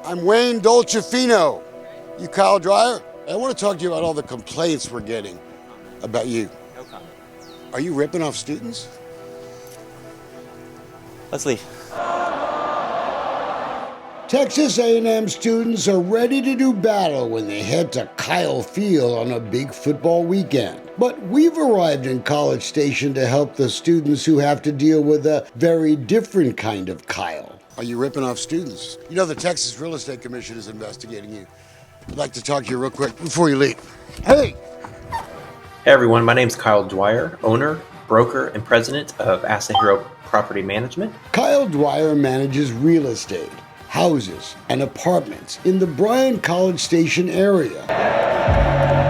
I'm Wayne Dolcefino. You Kyle Dwyer? I want to talk to you about all the complaints we're getting about you. No comment. Are you ripping off students? Let's leave. Texas A&M students are ready to do battle when they head to Kyle Field on a big football weekend. But we've arrived in College Station to help the students who have to deal with a very different kind of Kyle. Are you ripping off students? You know the Texas Real Estate Commission is investigating you. I'd like to talk to you real quick before you leave. Hey! Hey everyone, my name's Kyle Dwyer, owner, broker, and president of Asset Hero Property Management. Kyle Dwyer manages real estate, houses, and apartments in the Bryan College Station area.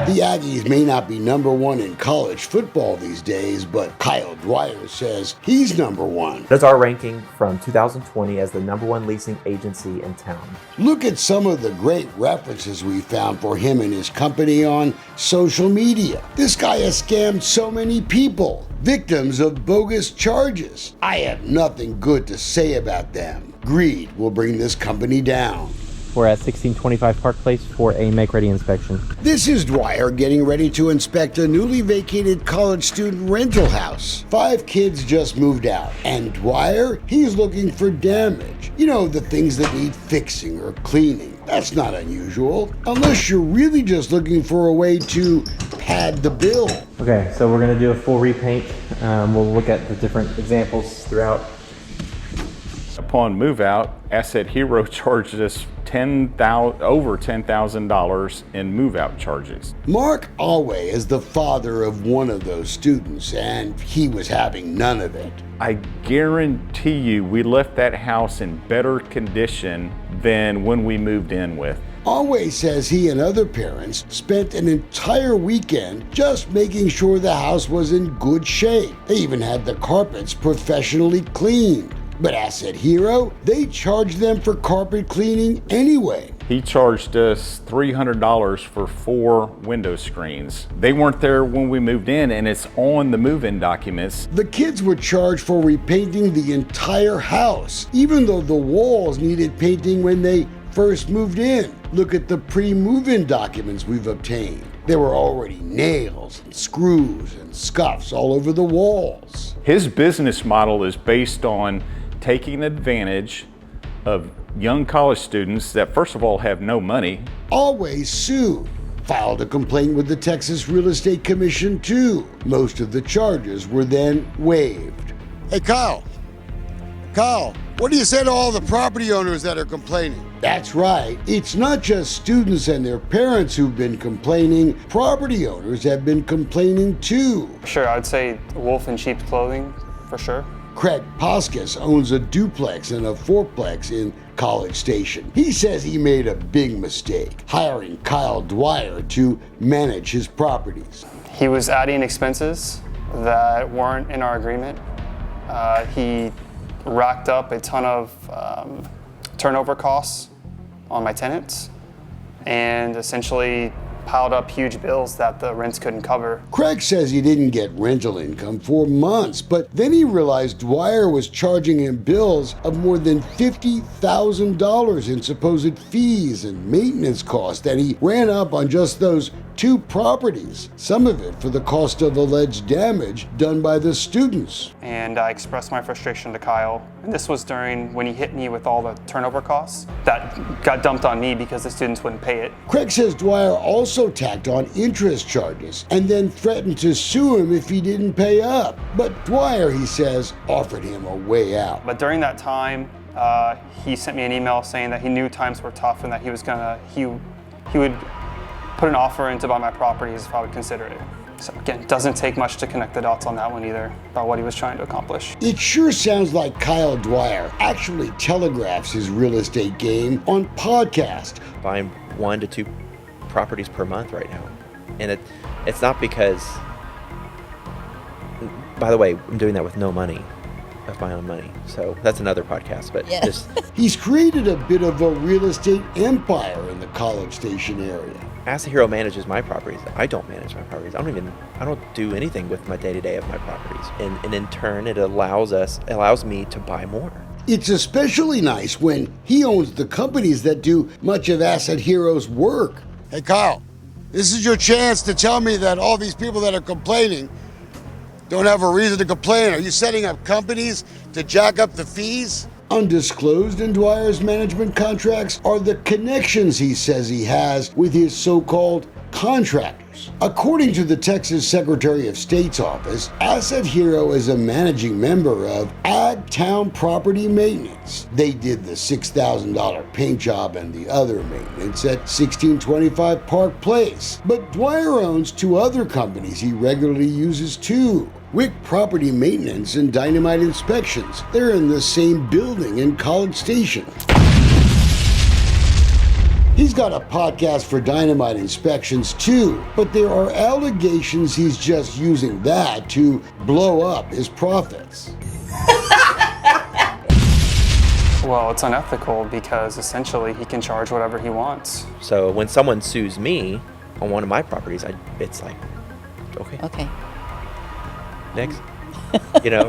The Aggies may not be number one in college football these days, but Kyle Dwyer says he's number one. That's our ranking from 2020 as the number one leasing agency in town. Look at some of the great references we found for him and his company on social media. This guy has scammed so many people, victims of bogus charges. I have nothing good to say about them. Greed will bring this company down. We're at 1625 Park Place for a make-ready inspection. This is Dwyer getting ready to inspect a newly vacated college student rental house. 5 kids just moved out, and Dwyer, he's looking for damage. You know, the things that need fixing or cleaning. That's not unusual, unless you're really just looking for a way to pad the bill. Okay, so we're gonna do a full repaint. We'll look at the different examples throughout. Upon move out, Asset Hero charged us over $10,000 in move out charges. Mark Alway is the father of one of those students, and he was having none of it. I guarantee you we left that house in better condition than when we moved in with. Alway says he and other parents spent an entire weekend just making sure the house was in good shape. They even had the carpets professionally cleaned. But Asset Hero, they charged them for carpet cleaning anyway. He charged us $300 for 4 window screens. They weren't there when we moved in, and it's on the move-in documents. The kids were charged for repainting the entire house, even though the walls needed painting when they first moved in. Look at the pre-move-in documents we've obtained. There were already nails and screws and scuffs all over the walls. His business model is based on taking advantage of young college students that, first of all, have no money. Always sued. Filed a complaint with the Texas Real Estate Commission too. Most of the charges were then waived. Hey Kyle, what do you say to all the property owners that are complaining? That's right. It's not just students and their parents who've been complaining. Property owners have been complaining too. Sure, I would say wolf in sheep's clothing, for sure. Craig Poskus owns a duplex and a fourplex in College Station. He says he made a big mistake, hiring Kyle Dwyer to manage his properties. He was adding expenses that weren't in our agreement. He racked up a ton of turnover costs on my tenants and essentially piled up huge bills that the rents couldn't cover. Craig says he didn't get rental income for months, but then he realized Dwyer was charging him bills of more than $50,000 in supposed fees and maintenance costs that he ran up on just those 2 properties, some of it for the cost of alleged damage done by the students. And I expressed my frustration to Kyle, and this was during when he hit me with all the turnover costs that got dumped on me because the students wouldn't pay it. Craig says Dwyer also tacked on interest charges and then threatened to sue him if he didn't pay up. But Dwyer, he says, offered him a way out. But during that time, he sent me an email saying that he knew times were tough and that he would put an offer in to buy my properties if I would consider it. So again, it doesn't take much to connect the dots on that one either, about what he was trying to accomplish. It sure sounds like Kyle Dwyer actually telegraphs his real estate game on podcast. Buying 1 to 2 properties per month right now. And it's not because, by the way, I'm doing that with no money of my own money. So that's another podcast, but just... He's created a bit of a real estate empire in the College Station area. Asset Hero manages my properties. I don't manage my properties. I don't do anything with my day-to-day of my properties. And in turn, it allows me to buy more. It's especially nice when he owns the companies that do much of Asset Hero's work. Hey, Kyle, this is your chance to tell me that all these people that are complaining don't have a reason to complain. Are you setting up companies to jack up the fees? Undisclosed in Dwyer's management contracts are the connections he says he has with his so-called contractors. According to the Texas Secretary of State's office, Asset Hero is a managing member of Ag Town Property Maintenance. They did the $6,000 paint job and the other maintenance at 1625 Park Place. But Dwyer owns two other companies he regularly uses too. Wick Property Maintenance and Dynamite Inspections. They're in the same building in College Station. He's got a podcast for Dynamite Inspections too, but there are allegations he's just using that to blow up his profits. Well, it's unethical because essentially he can charge whatever he wants. So when someone sues me on one of my properties, it's like, okay. Next.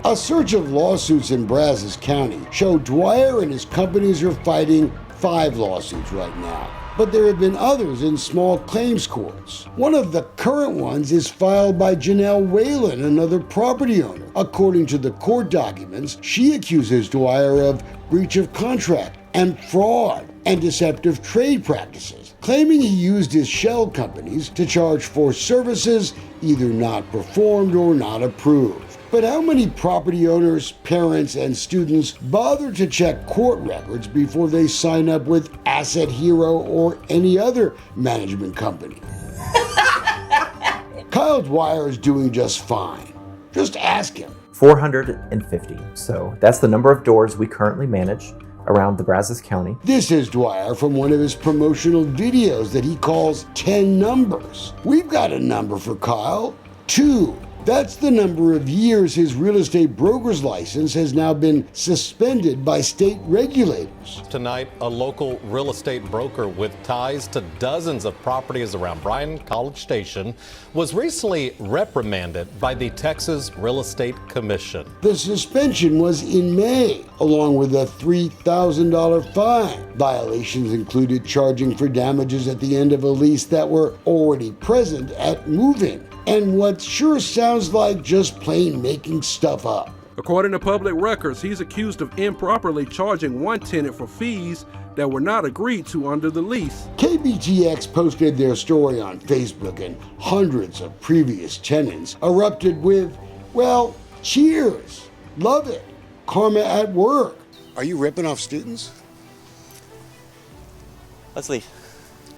A search of lawsuits in Brazos County show Dwyer and his companies are fighting 5 lawsuits right now. But there have been others in small claims courts. One of the current ones is filed by Janelle Whalen, another property owner. According to the court documents, she accuses Dwyer of breach of contract and fraud and deceptive trade practices, claiming he used his shell companies to charge for services either not performed or not approved. But how many property owners, parents, and students bother to check court records before they sign up with Asset Hero or any other management company? Kyle Dwyer is doing just fine. Just ask him. 450. So that's the number of doors we currently manage around the Brazos County. This is Dwyer from one of his promotional videos that he calls 10 numbers. We've got a number for Kyle, 2. That's the number of years his real estate broker's license has now been suspended by state regulators. Tonight, a local real estate broker with ties to dozens of properties around Bryan College Station was recently reprimanded by the Texas Real Estate Commission. The suspension was in May, along with a $3,000 fine. Violations included charging for damages at the end of a lease that were already present at move-in, and what sure sounds like just plain making stuff up. According to public records, he's accused of improperly charging one tenant for fees that were not agreed to under the lease. KBTX posted their story on Facebook, and hundreds of previous tenants erupted with, well, cheers, love it, karma at work. Are you ripping off students? Let's leave.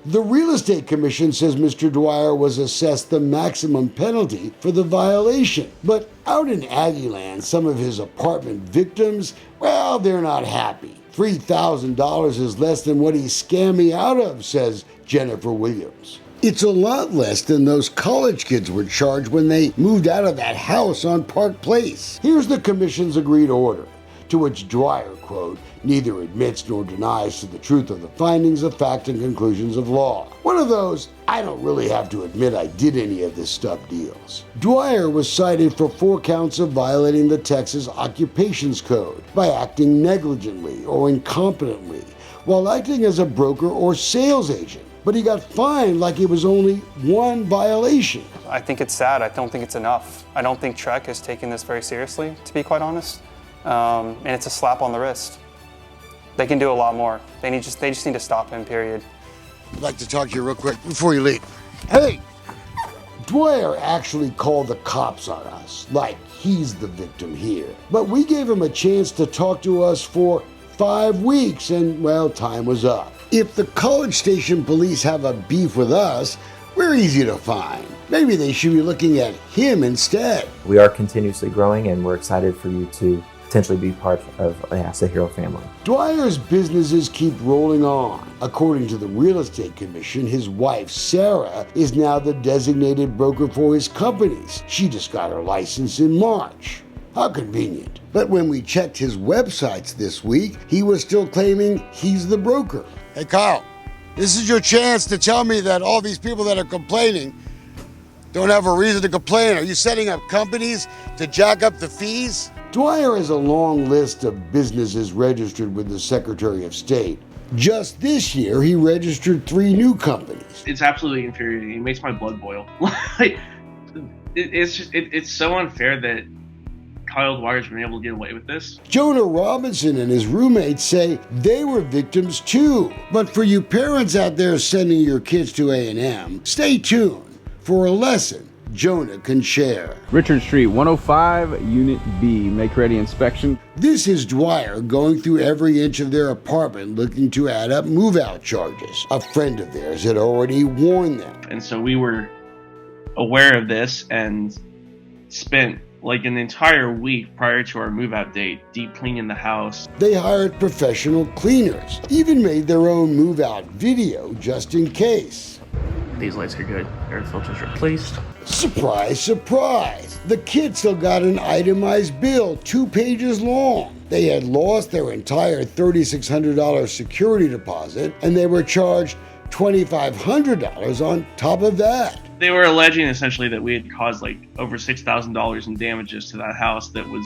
The Real Estate Commission says Mr. Dwyer was assessed the maximum penalty for the violation. But out in Aggieland, some of his apartment victims, well, they're not happy. $3,000 is less than what he scammed me out of, says Jennifer Williams. It's a lot less than those college kids were charged when they moved out of that house on Park Place. Here's the commission's agreed order, to which Dwyer, quote, neither admits nor denies to the truth of the findings of fact and conclusions of law. One of those, I don't really have to admit I did any of this stuff deals. Dwyer was cited for 4 counts of violating the Texas Occupations Code by acting negligently or incompetently while acting as a broker or sales agent. But he got fined like it was only one violation. I think it's sad. I don't think it's enough. I don't think Trek has taken this very seriously, to be quite honest. And it's a slap on the wrist. They can do a lot more. They just need to stop him, period. I'd like to talk to you real quick before you leave. Hey! Dwyer actually called the cops on us, like he's the victim here. But we gave him a chance to talk to us for 5 weeks, and, well, time was up. If the College Station police have a beef with us, we're easy to find. Maybe they should be looking at him instead. We are continuously growing, and we're excited for you to potentially be part of the Asset Hero family. Dwyer's businesses keep rolling on. According to the Real Estate Commission, his wife, Sarah, is now the designated broker for his companies. She just got her license in March. How convenient. But when we checked his websites this week, he was still claiming he's the broker. Hey, Kyle, this is your chance to tell me that all these people that are complaining don't have a reason to complain. Are you setting up companies to jack up the fees? Dwyer has a long list of businesses registered with the Secretary of State. Just this year, he registered 3 new companies. It's absolutely infuriating. It makes my blood boil. It's so unfair that Kyle Dwyer's been able to get away with this. Jonah Robinson and his roommates say they were victims too. But for you parents out there sending your kids to A&M, stay tuned for a lesson Jonah can share. Richard Street, 105, Unit B, make ready inspection. This is Dwyer going through every inch of their apartment looking to add up move-out charges. A friend of theirs had already warned them. And so we were aware of this and spent like an entire week prior to our move-out date deep cleaning the house. They hired professional cleaners, even made their own move-out video just in case. These lights are good. Air filters replaced. Surprise, surprise! The kids still got an itemized bill 2 pages long. They had lost their entire $3,600 security deposit, and they were charged $2,500 on top of that. They were alleging essentially that we had caused like over $6,000 in damages to that house that was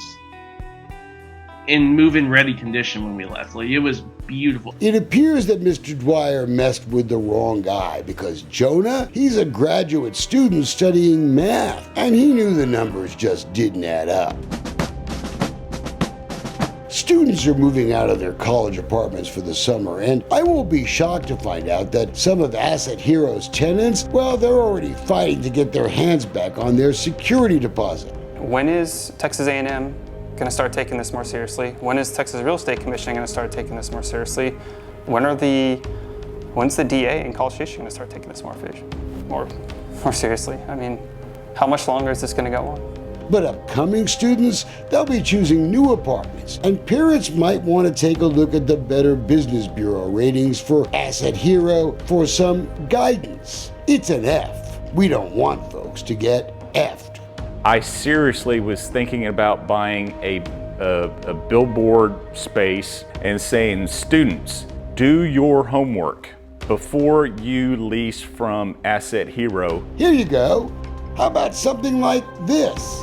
in move-in ready condition when we left. Like, it was beautiful. It appears that Mr. Dwyer messed with the wrong guy because Jonah, he's a graduate student studying math, and he knew the numbers just didn't add up. Students are moving out of their college apartments for the summer, and I won't be shocked to find out that some of Asset Hero's tenants, well, they're already fighting to get their hands back on their security deposit. When is Texas A&M going to start taking this more seriously? When is Texas Real Estate Commission going to start taking this more seriously? When's the DA in College Station going to start taking this more seriously? I mean, how much longer is this going to go on? But upcoming students, they'll be choosing new apartments, and parents might want to take a look at the Better Business Bureau ratings for Asset Hero for some guidance. It's an F. We don't want folks to get F'd. I seriously was thinking about buying a billboard space and saying, students, do your homework before you lease from Asset Hero. Here you go. How about something like this?